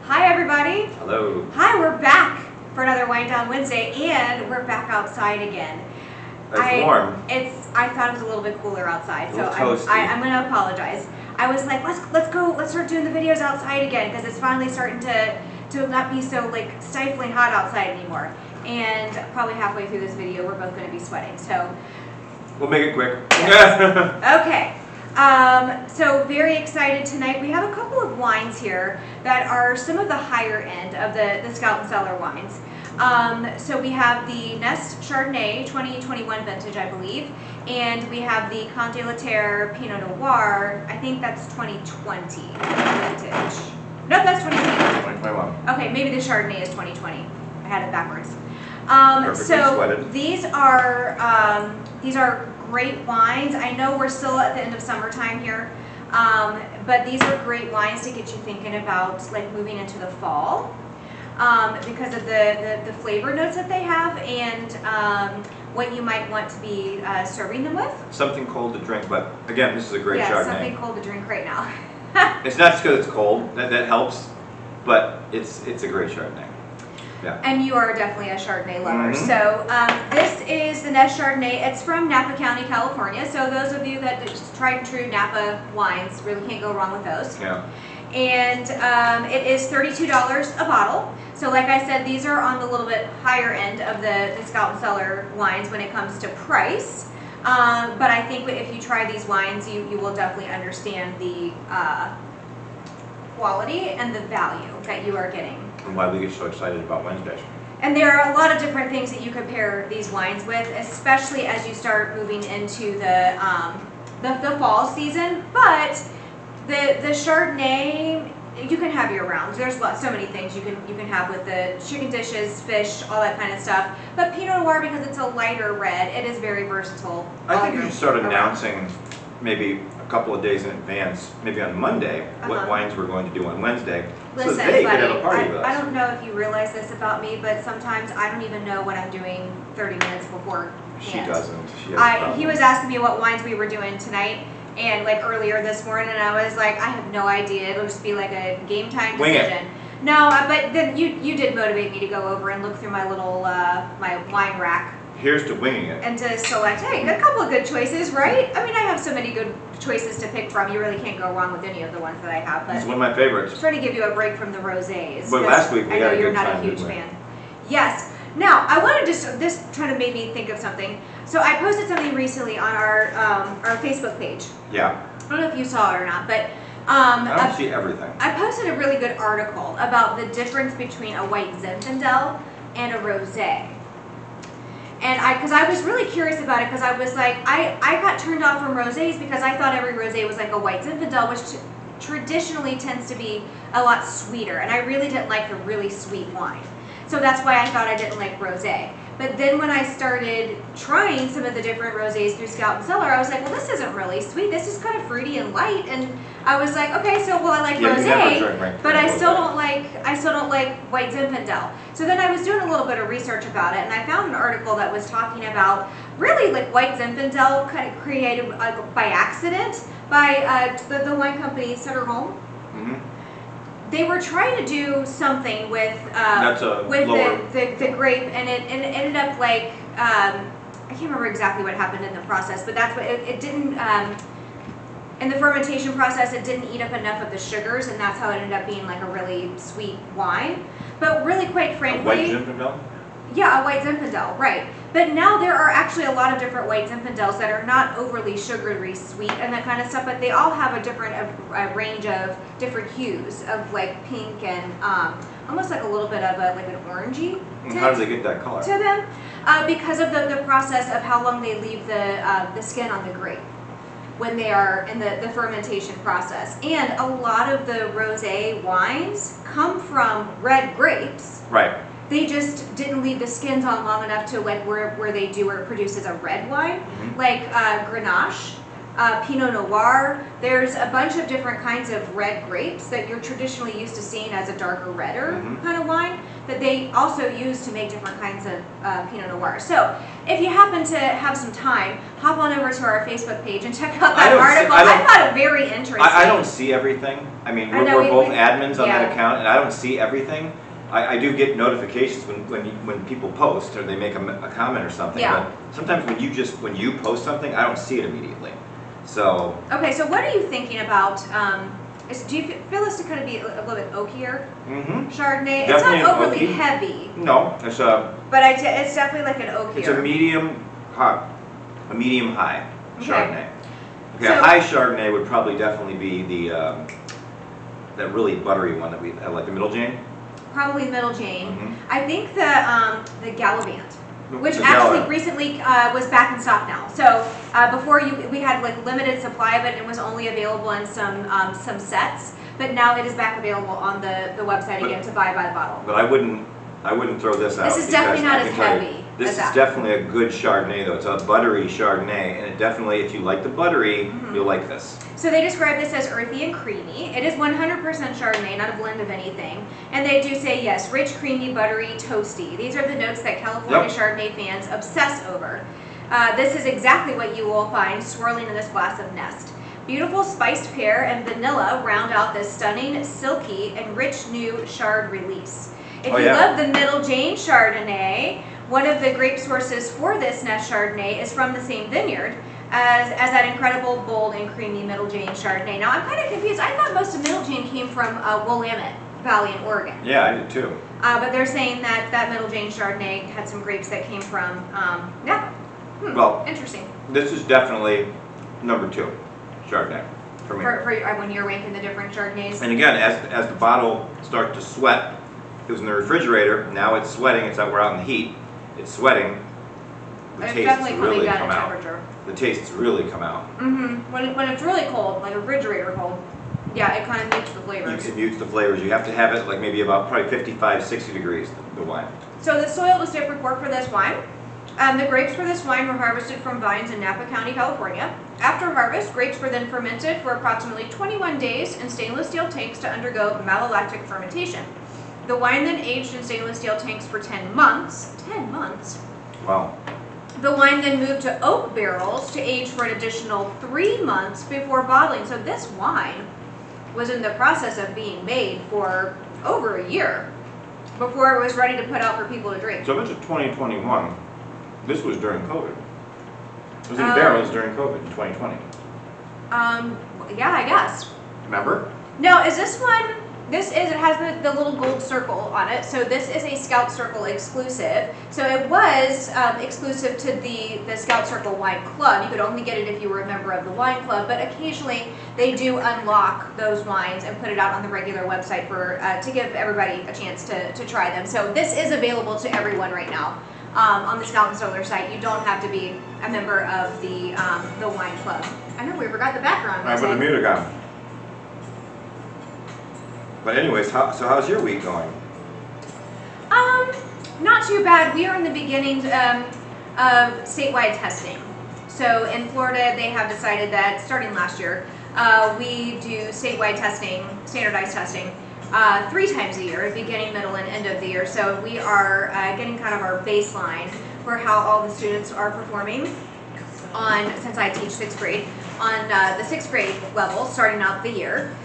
Hi everybody. Hello. Hi, we're back for another Wine Down Wednesday, and we're back outside again. It's warm. I thought it was a little bit cooler outside, so I'm going to apologize. I was like, let's start doing the videos outside again, because it's finally starting to not be so like stifling hot outside anymore. And probably halfway through this video, we're both going to be sweating. So we'll make it quick. Yes. Okay. So very excited tonight. We have a couple of wines here that are some of the higher end of the Scout and Cellar wines. So we have the Nest Chardonnay 2021 vintage, I believe, and we have the Comte de la Terre Pinot Noir. I think that's 2020 vintage. No, that's 2021. Okay, maybe the Chardonnay is 2020. I had it backwards. So these are great wines. I know we're still at the end of summertime here, but these are great wines to get you thinking about like moving into the fall because of the flavor notes that they have and what you might want to be serving them with. Something cold to drink, but again, this is a great Chardonnay. Something cold to drink right now. It's not just because it's cold, that helps, but it's a great Chardonnay. Yeah. And you are definitely a Chardonnay lover. Mm-hmm. So this is the Nest Chardonnay. It's from Napa County, California. So those of you that just tried and true Napa wines really can't go wrong with those. Yeah. And it is $32 a bottle. So like I said, these are on the little bit higher end of the Scout and Cellar wines when it comes to price. But I think if you try these wines, you will definitely understand the quality and the value that you are getting. And why we get so excited about Wednesdays. And there are a lot of different things that you could pair these wines with, especially as you start moving into the fall season. But the Chardonnay you can have year round. There's so many things you can have with the chicken dishes, fish, all that kind of stuff. But Pinot Noir, because it's a lighter red, it is very versatile. I think you should start announcing maybe a couple of days in advance, maybe on Monday, what wines we're going to do on Wednesday. Listen, so they buddy, could have a party with us. I don't know if you realize this about me, but sometimes I don't even know what I'm doing 30 minutes before. She doesn't. She has he was asking me what wines we were doing tonight, and like earlier this morning, and I was like, I have no idea. It'll just be like a game time decision. No, but then you did motivate me to go over and look through my little my wine rack. Here's to winging it. And to select, hey, a couple of good choices, right? I mean, I have so many good choices to pick from. You really can't go wrong with any of the ones that I have. But it's one of my favorites. I'm trying to give you a break from the rosés. But last week we I know had a you're good not time, a huge fan. Yes. Now, I wanted to this trying to make me think of something. So I posted something recently on our Facebook page. Yeah. I don't know if you saw it or not, but I don't see everything. I posted a really good article about the difference between a white Zinfandel and a rosé. And because I was really curious about it, because I was like, I got turned off from rosés because I thought every rosé was like a white Zinfandel, which traditionally tends to be a lot sweeter, and I really didn't like the really sweet wine. So that's why I thought I didn't like rosé. But then when I started trying some of the different rosés through Scout and Cellar, I was like, well, this isn't really sweet. This is kind of fruity and light. And I was like, okay, so well, I like rosé, but I still don't like white Zinfandel. So then I was doing a little bit of research about it, and I found an article that was talking about really like white Zinfandel kind of created by accident by the wine company Sutter Home. Mm-hmm. They were trying to do something with the grape, and it ended up like I can't remember exactly what happened in the process, but that's what it didn't. In the fermentation process, it didn't eat up enough of the sugars, and that's how it ended up being like a really sweet wine. But really, quite frankly, a white Zinfandel. Yeah, a white Zinfandel, right. But now there are actually a lot of different white Zinfandels that are not overly sugary sweet and that kind of stuff, but they all have a different range of different hues of like pink and almost like a little bit of like an orangey tint. How do they get that color? To them, because of the process of how long they leave the skin on the grape when they are in the fermentation process. And a lot of the rosé wines come from red grapes. Right. They just didn't leave the skins on long enough to like where it produces a red wine, like Grenache. Pinot Noir. There's a bunch of different kinds of red grapes that you're traditionally used to seeing as a darker, redder kind of wine that they also use to make different kinds of Pinot Noir. So if you happen to have some time, hop on over to our Facebook page and check out that article. I thought it very interesting. I don't see everything. I mean, we're both admins on that account, and I don't see everything. I do get notifications when people post or they make a comment or something. Yeah. But sometimes when you post something, I don't see it immediately. So. Okay, so what are you thinking about? Do you feel this to kind of be a little bit oakier? Chardonnay. Definitely it's not overly heavy. No, it's a. But it's definitely like an oakier. It's a medium high Chardonnay. Okay, so, a high Chardonnay would probably definitely be the that really buttery one that we like the Middle Jane. Probably Middle Jane. I think the Gallivant, which actually recently was back in stock now. So before we had like limited supply of it, and it was only available in some sets. But now it is back available on the website again to buy by the bottle. But I wouldn't throw this out. This is definitely not as heavy. This is definitely a good Chardonnay though. It's a buttery Chardonnay, and it definitely, if you like the buttery, you'll like this. So they describe this as earthy and creamy. It is 100% Chardonnay, not a blend of anything. And they do say, yes, rich, creamy, buttery, toasty. These are the notes that California Chardonnay fans obsess over. This is exactly what you will find swirling in this glass of Nest. Beautiful spiced pear and vanilla round out this stunning, silky, and rich new Chard release. If you love the Middle Jane Chardonnay, one of the grape sources for this Nest Chardonnay is from the same vineyard as that incredible, bold, and creamy Middle Jane Chardonnay. Now, I'm kind of confused. I thought most of Middle Jane came from Willamette Valley in Oregon. Yeah, I did too. But they're saying that Middle Jane Chardonnay had some grapes that came from Napa. Well, interesting. This is definitely number 2 Chardonnay for me. For when you're ranking the different Chardonnays. And again, as the bottle starts to sweat, it was in the refrigerator. Now it's sweating. we're out in the heat. It's sweating. The it's tastes definitely really coming down come in out. temperature. The tastes really come out. When it's really cold, like refrigerator cold, yeah, it kind of mutes the flavors. It mutes the flavors. You have to have it like maybe about probably 55, 60 degrees, the wine. So the soil was different for this wine. The grapes for this wine were harvested from vines in Napa County, California. After harvest, grapes were then fermented for approximately 21 days in stainless steel tanks to undergo malolactic fermentation. The wine then aged in stainless steel tanks for 10 months. 10 months? Wow. The wine then moved to oak barrels to age for an additional 3 months before bottling. So this wine was in the process of being made for over a year before it was ready to put out for people to drink. So if it's 2021, this was during COVID. It was in barrels during COVID in 2020. Yeah, I guess. Remember? No, is this one? It has the little gold circle on it. So this is a Scout Circle exclusive. So it was exclusive to the Scout Circle Wine Club. You could only get it if you were a member of the wine club, but occasionally they do unlock those wines and put it out on the regular website for to give everybody a chance to try them. So this is available to everyone right now on the Scout and Solar site. You don't have to be a member of the wine club. I know we forgot the background. I put the music on. But anyways, how's your week going? Not too bad. We are in the beginnings of statewide testing. So in Florida, they have decided that starting last year, we do statewide testing, standardized testing, 3 times a year, beginning, middle, and end of the year. So we are getting kind of our baseline for how all the students are performing since I teach 6th grade, on the 6th grade level, starting out the year.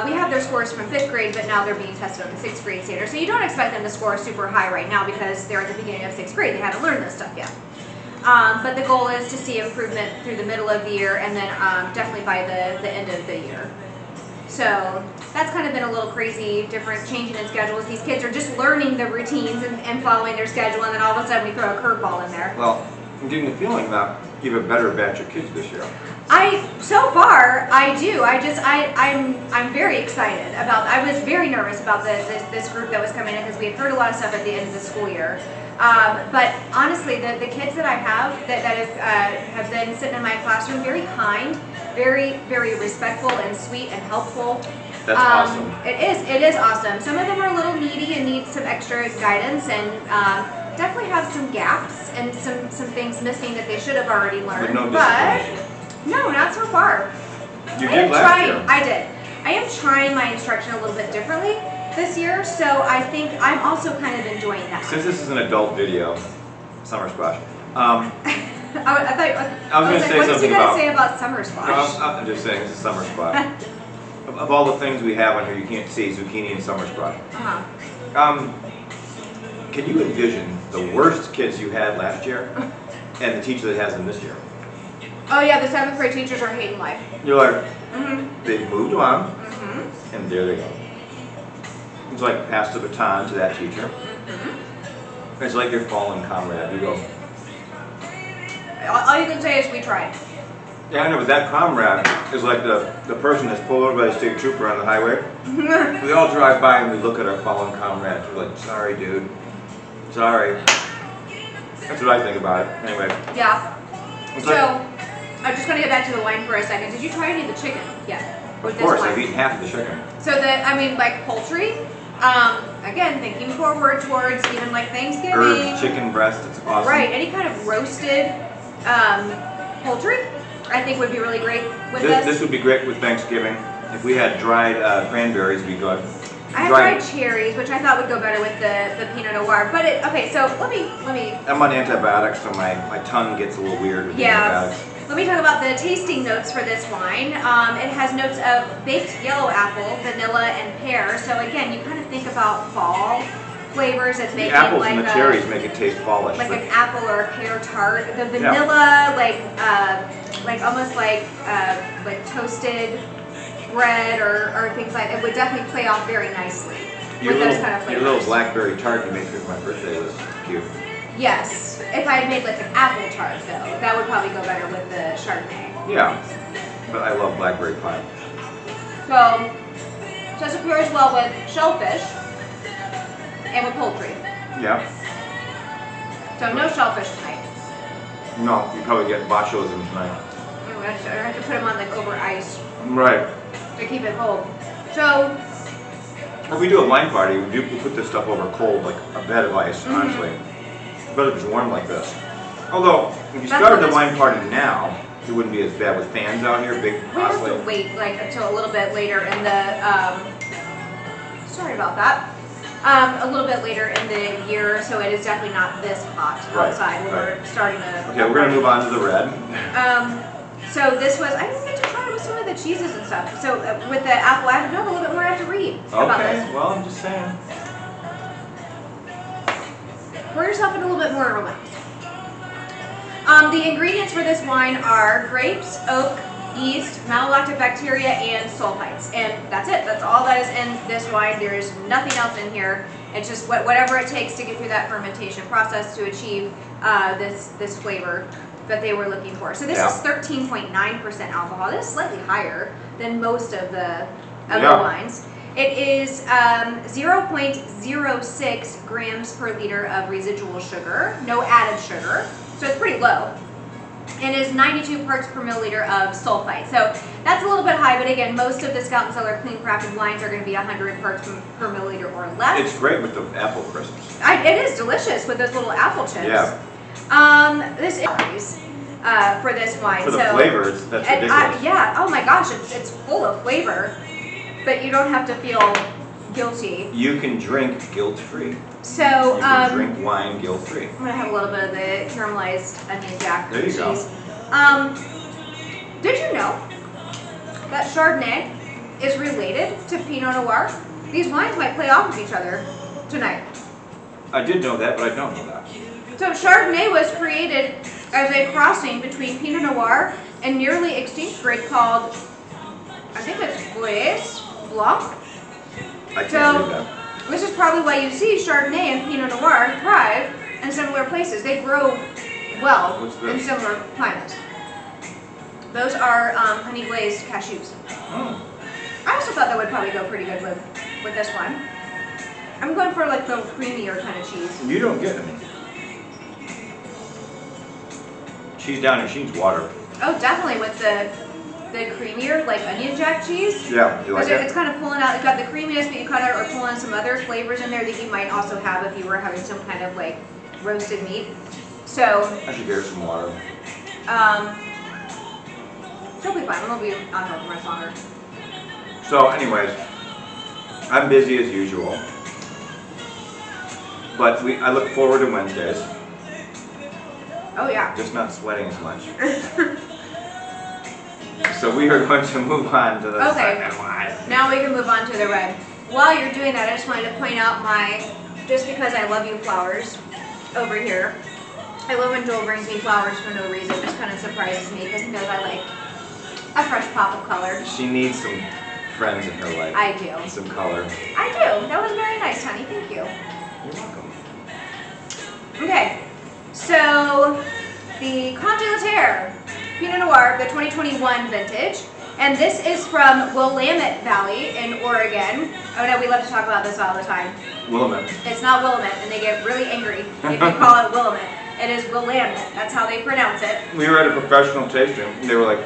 We have their scores from 5th grade, but now they're being tested on the 6th grade standard. So you don't expect them to score super high right now because they're at the beginning of 6th grade. They haven't learned this stuff yet. But the goal is to see improvement through the middle of the year and then definitely by the end of the year. So that's kind of been a little crazy, different, changing in schedules. These kids are just learning the routines and following their schedule, and then all of a sudden we throw a curveball in there. Well, I'm getting the feeling that you have a better batch of kids this year. So far, I do. I'm very excited about. I was very nervous about this group that was coming in because we had heard a lot of stuff at the end of the school year. But honestly, the kids that I have that have been sitting in my classroom, very kind, very, very respectful and sweet and helpful. That's awesome. It is awesome. Some of them are a little needy and need some extra guidance, and definitely have some gaps and some things missing that they should have already learned. But no discipline. No, not so far. You did last year. I did. I am trying my instruction a little bit differently this year, so I think I'm also kind of enjoying that. Since this is an adult video, summer squash. I was going to say what something about. What say about summer squash? No, I'm just saying this is summer squash. of all the things we have on here, you can't see zucchini and summer squash. Can you envision the worst kids you had last year and the teacher that has them this year? Oh yeah, the 7th grade teachers are hating life. You're like, they've moved on, and there they go. It's like pass the baton to that teacher. It's like your fallen comrade. You go. All you can say is we tried. Yeah, I know, but that comrade is like the person that's pulled over by the state trooper on the highway. We all drive by and we look at our fallen comrades. We're like, sorry, dude. Sorry. That's what I think about it. Anyway. Yeah. I'm just going to get back to the wine for a second. Did you try any of the chicken yet? Of course, I've eaten half of the chicken. So like poultry, again, thinking forward towards even like Thanksgiving. Herbs, chicken breast, it's awesome. Right, any kind of roasted poultry, I think would be really great with this. This would be great with Thanksgiving. If we had dried cranberries, it'd be good. I have dried cherries, which I thought would go better with the Pinot Noir. But okay, so let me. I'm on antibiotics, so my tongue gets a little weird with the antibiotics. Let me talk about the tasting notes for this wine. It has notes of baked yellow apple, vanilla, and pear. So again, you kind of think about fall flavors as making the apples like and the cherries make it taste fallish. Like an apple or a pear tart. The vanilla, like almost like toasted bread or things like that. It would definitely play off very nicely with those kind of flavors. Your little blackberry tart you made for my birthday was cute. Yes. If I had made like an apple tart though, that would probably go better with the Chardonnay. Yeah. But I love blackberry pie. So this pairs well with shellfish and with poultry. Yeah. So no shellfish tonight. No, you probably get botulism tonight. I have to put them on like over ice. Right. To keep it cold. So if we do a wine party, we put this stuff over cold, like a bed of ice, honestly. But if it's warm like this. Although, if you started the wine party now, it wouldn't be as bad with fans out here, big we have to wait like until a little bit later in the, sorry about that, a little bit later in the year, so it is definitely not this hot outside when we're starting to. Okay, we're going to move on to the red. So this was, I didn't get to try with some of the cheeses and stuff. So with the apple, I have a little bit more I have to read about this. Okay, well, I'm just saying. Pour yourself in a little bit more aroma. The ingredients for this wine are grapes, oak, yeast, malolactic bacteria, and sulfites. And that's it. That's all that is in this wine. There is nothing else in here. It's just whatever it takes to get through that fermentation process to achieve this flavor that they were looking for. So this is 13.9% alcohol. This is slightly higher than most of the wines. It is 0.06 grams per liter of residual sugar, no added sugar, so it's pretty low. And is 92 parts per milliliter of sulfite. So that's a little bit high, but again, most of the Scout & Cellar clean crafted wines are going to be 100 parts per milliliter or less. It's great with the apple crisps. It is delicious with those little apple chips. Yeah. This is for this wine. For the flavors, that's ridiculous. Yeah, oh my gosh, it's full of flavor, but you don't have to feel guilty. You can drink guilt-free. So, you can drink wine guilt-free. I'm going to have a little bit of the caramelized onion jack cheese. There you go. Did you know that Chardonnay is related to Pinot Noir? These wines might play off of each other tonight. I did know that, but I don't know that. So Chardonnay was created as a crossing between Pinot Noir and nearly extinct grape called, I think it's Vieilles Blanc. I can't read that. This is probably why you see Chardonnay and Pinot Noir thrive in similar places. They grow well in similar climates. Those are honey glazed cashews. Oh. I also thought that would probably go pretty good with this one. I'm going for like the creamier kind of cheese. You don't get any. Cheese down here, she needs water. Oh, definitely with the creamier, like onion jack cheese. Yeah, you like it? It's kind of pulling out, it's got the creaminess, but you kind of are pulling some other flavors in there that you might also have if you were having some kind of like roasted meat. So. I should get her some water. She'll be fine. We'll be on her for much longer. So, anyways, I'm busy as usual, but I look forward to Wednesdays. Oh yeah. Just not sweating as much. So we are going to move on to the second one. Now we can move on to the red. While you're doing that, I just wanted to point out just because I love you flowers over here. I love when Joel brings me flowers for no reason. It just kind of surprises me because he knows I like a fresh pop of color. She needs some friends in her life. I do. Some color. I do. That was very nice, honey. Thank you. You're welcome. Okay, so the Conte Laterre Pinot Noir, the 2021 vintage. And this is from Willamette Valley in Oregon. Oh no, we love to talk about this all the time. Willamette. It's not Willamette, and they get really angry if you call it Willamette. It is Willamette. That's how they pronounce it. We were at a professional tasting, and they were like,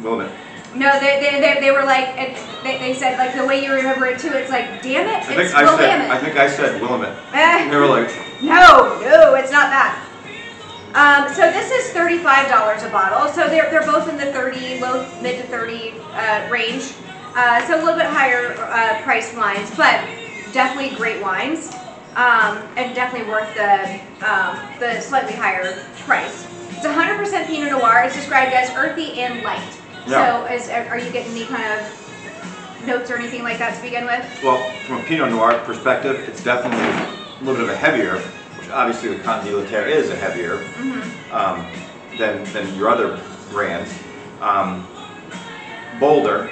Willamette. No, they were like, they said like the way you remember it too. It's like, damn it, it's Willamette. I think I said Willamette. And they were like, no, it's not that. So this is $35 a bottle. So they're both in the 30, mid to 30 range. So a little bit higher priced wines, but definitely great wines, and definitely worth the slightly higher price. It's 100% Pinot Noir. It's described as earthy and light. Yeah. So are you getting any kind of notes or anything like that to begin with? Well, from a Pinot Noir perspective, it's definitely a little bit of a heavier. Obviously, the Conte Laterre is a heavier than your other brands. Bolder.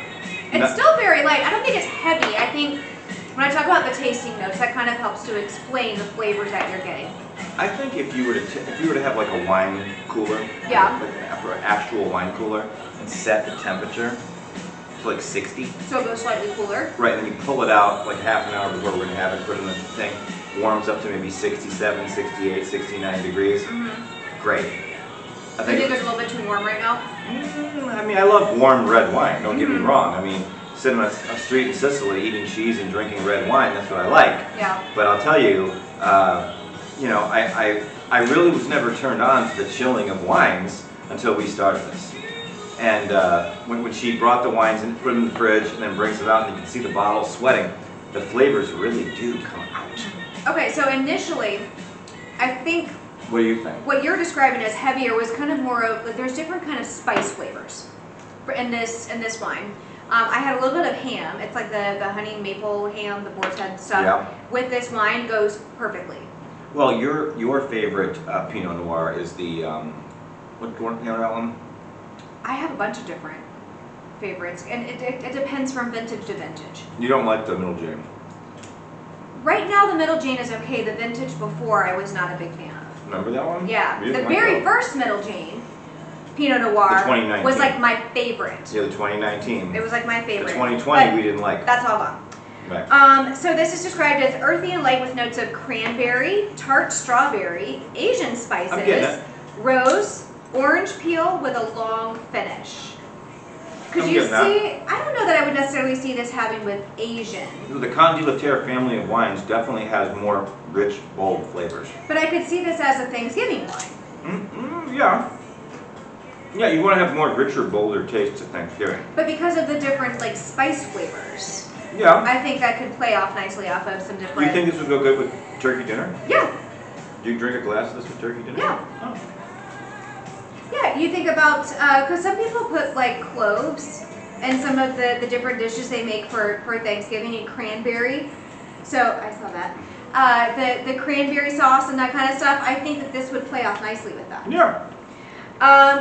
It's still very light. I don't think it's heavy. I think when I talk about the tasting notes, that kind of helps to explain the flavors that you're getting. I think if you were to have like a wine cooler, like an actual wine cooler, and set the temperature to like 60. So it goes slightly cooler. Right, and then you pull it out like half an hour before we're gonna have it, put it in the thing. Warms up to maybe 67, 68, 69 degrees. Great. I think it's a little bit too warm right now? I mean, I love warm red wine, don't get me wrong. I mean, sitting on a street in Sicily eating cheese and drinking red wine, that's what I like. Yeah. But I'll tell you, you know, I really was never turned on to the chilling of wines until we started this. And when she brought the wines and put them in the fridge and then brings them out and you can see the bottle sweating, the flavors really do come out. Okay, so initially, I think what do you think? What you're describing as heavier was kind of more of like there's different kind of spice flavors in this wine. I had a little bit of ham. It's like the honey maple ham, the boar's head stuff. With this wine goes perfectly. Well, your favorite Pinot Noir is the what do you want that one? I have a bunch of different favorites, and it depends from vintage to vintage. You don't like the Middle Jane? Right now, the Middle Jane is okay. The vintage before, I was not a big fan of. Remember that one? Yeah. The very first Middle Jane, Pinot Noir, was like my favorite. Yeah, the 2019. It was like my favorite. The 2020 we didn't like. That's all gone. Right. So this is described as earthy and light with notes of cranberry, tart strawberry, Asian spices, rose, orange peel with a long finish. Could you see, I don't know that I would necessarily see this having with Asian. The Conte Laterre family of wines definitely has more rich, bold flavors. But I could see this as a Thanksgiving wine. Yeah. Yeah, you want to have more richer, bolder tastes at Thanksgiving. But because of the different like spice flavors, I think that could play off nicely off of some different... Do you think this would go good with turkey dinner? Yeah. Do you drink a glass of this with turkey dinner? Yeah. Oh. Yeah, you think about, because some people put like cloves in some of the different dishes they make for Thanksgiving, and cranberry. So, I saw that. The cranberry sauce and that kind of stuff, I think that this would play off nicely with that. Yeah.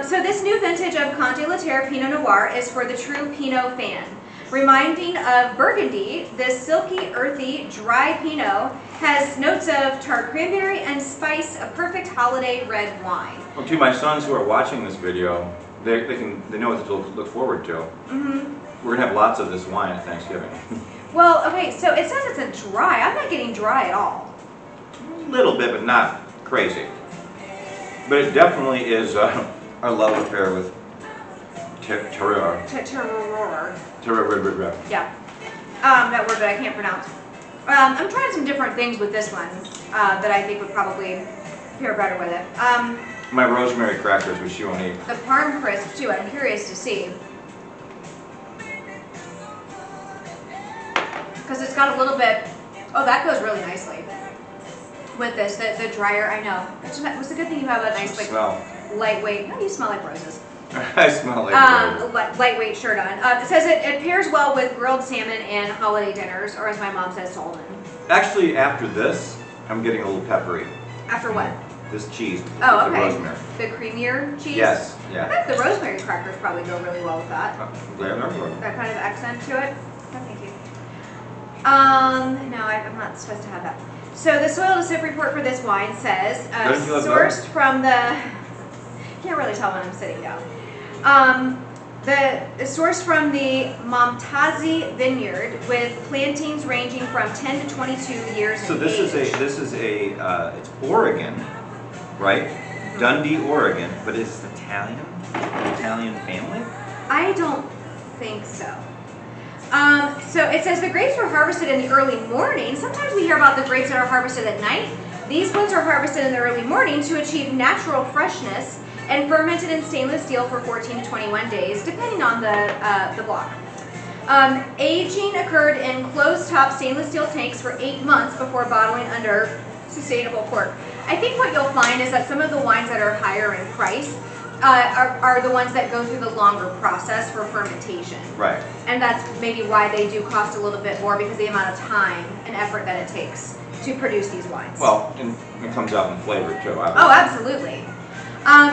So this new vintage of Conte Laterre Pinot Noir is for the true Pinot fan. Reminding of Burgundy, this silky, earthy, dry Pinot has notes of tart cranberry and spice, a perfect holiday red wine. Well, to my sons who are watching this video, they know what to look forward to. We're gonna have lots of this wine at Thanksgiving. Well, okay, so it says it's a dry. I'm not getting dry at all. A little bit, but not crazy. But it definitely is our love affair with terroir. Terroir. Yeah. That word that I can't pronounce. I'm trying some different things with this one that I think would probably pair better with it. My rosemary crackers, which you won't eat. The Parm crisp too. I'm curious to see. Because it's got a little bit. Oh, that goes really nicely with this. The drier. I know. What's the good thing about that nice like Smell. lightweight? No, you smell like roses. I smell like roses. Lightweight shirt on. It says it pairs well with grilled salmon and holiday dinners, or as my mom says, salmon. Actually, after this, I'm getting a little peppery. After what? This cheese. Oh, with okay. The rosemary. The creamier cheese? Yes, I yeah. bet the rosemary crackers probably go really well with that. Glad I'm good. That kind of accent to it. No, thank you. No, I'm not supposed to have that. So the soil to sip report for this wine says, sourced from the, can't really tell when I'm sitting down. Sourced from the Momtazi vineyard with plantings ranging from 10 to 22 years So in this age. is it's Oregon, right? Dundee, Oregon, but it's Italian? An Italian family? I don't think so. So it says the grapes were harvested in the early morning. Sometimes we hear about the grapes that are harvested at night. These ones are harvested in the early morning to achieve natural freshness and fermented in stainless steel for 14 to 21 days, depending on the block. Aging occurred in closed-top stainless steel tanks for 8 months before bottling under sustainable cork. I think what you'll find is that some of the wines that are higher in price are the ones that go through the longer process for fermentation. Right. And that's maybe why they do cost a little bit more, because of the amount of time and effort that it takes to produce these wines. Well, and it comes out in flavor too. Oh, absolutely.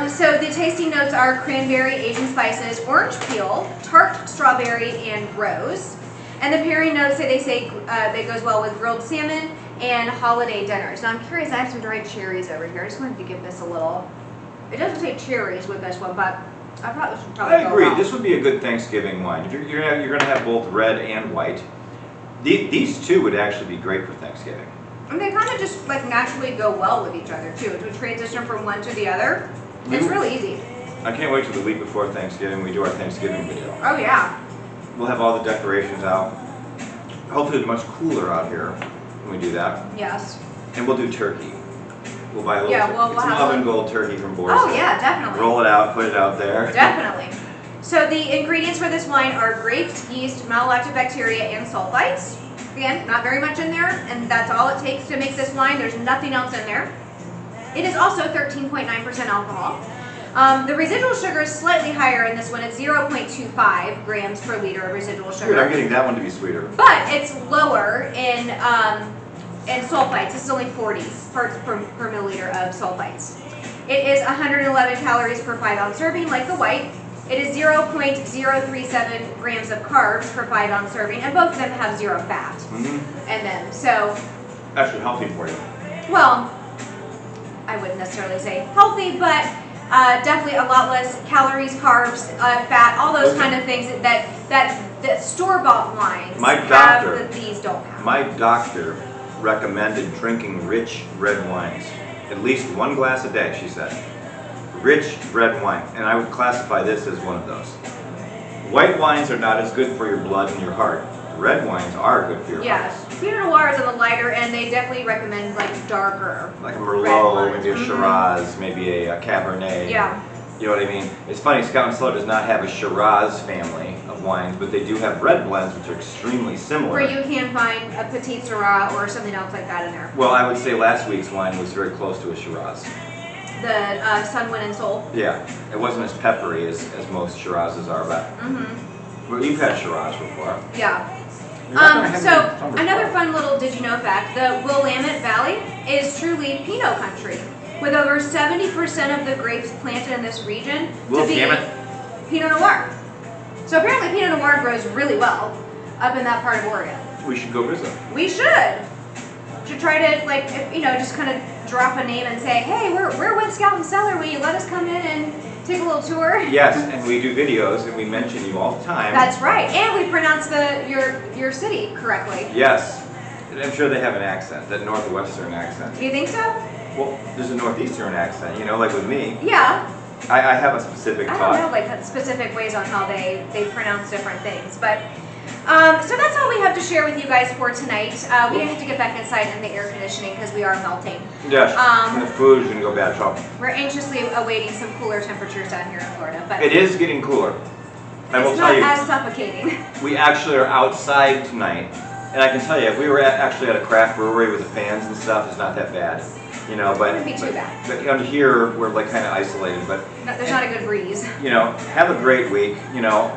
So the tasting notes are cranberry, Asian spices, orange peel, tart strawberry, and rose. And the pairing notes they say that goes well with grilled salmon and holiday dinners. Now I'm curious, I have some dried cherries over here. I just wanted to give this a little. It doesn't say cherries with this one, but I thought this would probably I agree. go well. This would be a good Thanksgiving wine. You're going to have both red and white. These two would actually be great for Thanksgiving. And they kind of just like naturally go well with each other too. To transition from one to the other, it's really easy. I can't wait till the week before Thanksgiving. We do our Thanksgiving video. Oh yeah. We'll have all the decorations out. Hopefully it's much cooler out here when we do that. Yes. And we'll do turkey. We'll buy a little we'll some have oven gold turkey from Boris. Oh yeah, definitely. Roll it out, put it out there. Definitely. So the ingredients for this wine are grapes, yeast, malolactic bacteria, and sulfites. Again, not very much in there, and that's all it takes to make this wine. There's nothing else in there. It is also 13.9% alcohol. The residual sugar is slightly higher in this one. It's 0.25 grams per liter of residual sugar. Good, I'm getting that one to be sweeter. But it's lower in sulfites. This is only 40 parts per milliliter of sulfites. It is 111 calories per 5-ounce serving, like the white. It is 0.037 grams of carbs per 5-ounce serving, and both of them have zero fat in them. So, actually healthy for you. Well, I wouldn't necessarily say healthy, but definitely a lot less calories, carbs, fat, all those kind of things that store-bought wines have that these don't have. My doctor recommended drinking rich red wines. At least 1 glass a day, she said. Rich red wine, and I would classify this as one of those. White wines are not as good for your blood and your heart. Red wines are good for your heart. Yes, Pinot Noir is on the lighter, and they definitely recommend like darker. Like a Merlot, maybe a Shiraz, maybe a Cabernet. Yeah. You know what I mean? It's funny, Scout and Cellar does not have a Shiraz family of wines, but they do have red blends, which are extremely similar. Where you can find a Petit Syrah or something else like that in there. Well, I would say last week's wine was very close to a Shiraz. The Sun, Wind, and Soul. Yeah, it wasn't as peppery as most Shirazes are, but well, you've had Shiraz before. Yeah. So another fun little did you know fact: the Willamette Valley is truly Pinot country, with over 70% of the grapes planted in this region to be Pinot Noir. So apparently Pinot Noir grows really well up in that part of Oregon. We should go visit. We should. Should try to just kind of drop a name and say, hey, we're with Scout and Cellar. Will you let us come in and take a little tour? Yes, and we do videos and we mention you all the time. That's right, and we pronounce your city correctly. Yes, and I'm sure they have an accent, that northwestern accent. Do you think so? Well, there's a northeastern accent, like with me. Yeah. I have a specific I don't know, like specific ways on how they pronounce different things, but So that's all we have to share with you guys for tonight. We have to get back inside in the air conditioning because we are melting. Yes, and the food is going to go bad. So we're anxiously awaiting some cooler temperatures down here in Florida. But it is getting cooler. I will it's tell not you, as suffocating. we actually are outside tonight. And I can tell you, if we were actually at a craft brewery with the fans and stuff, it's not that bad. You know, but it wouldn't be too bad. But under here, we're like kind of isolated. But no, there's not a good breeze. You know, have a great week. You know,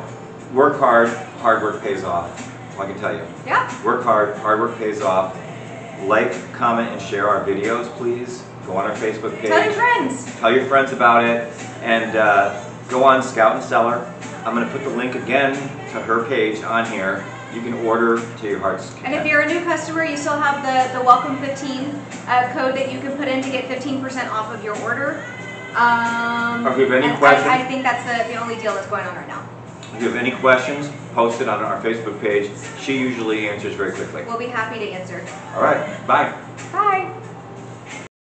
work hard. Hard work pays off. I can tell you. Yeah. Work hard. Hard work pays off. Like, comment, and share our videos, please. Go on our Facebook page. Tell your friends. Tell your friends about it, and go on Scout and Cellar. I'm going to put the link again to her page on here. You can order to your heart's content. And if you're a new customer, you still have the Welcome 15 code that you can put in to get 15% off of your order. Or if you have any questions, I think that's the only deal that's going on right now. If you have any questions, post it on our Facebook page. She usually answers very quickly. We'll be happy to answer. All right. Bye. Bye.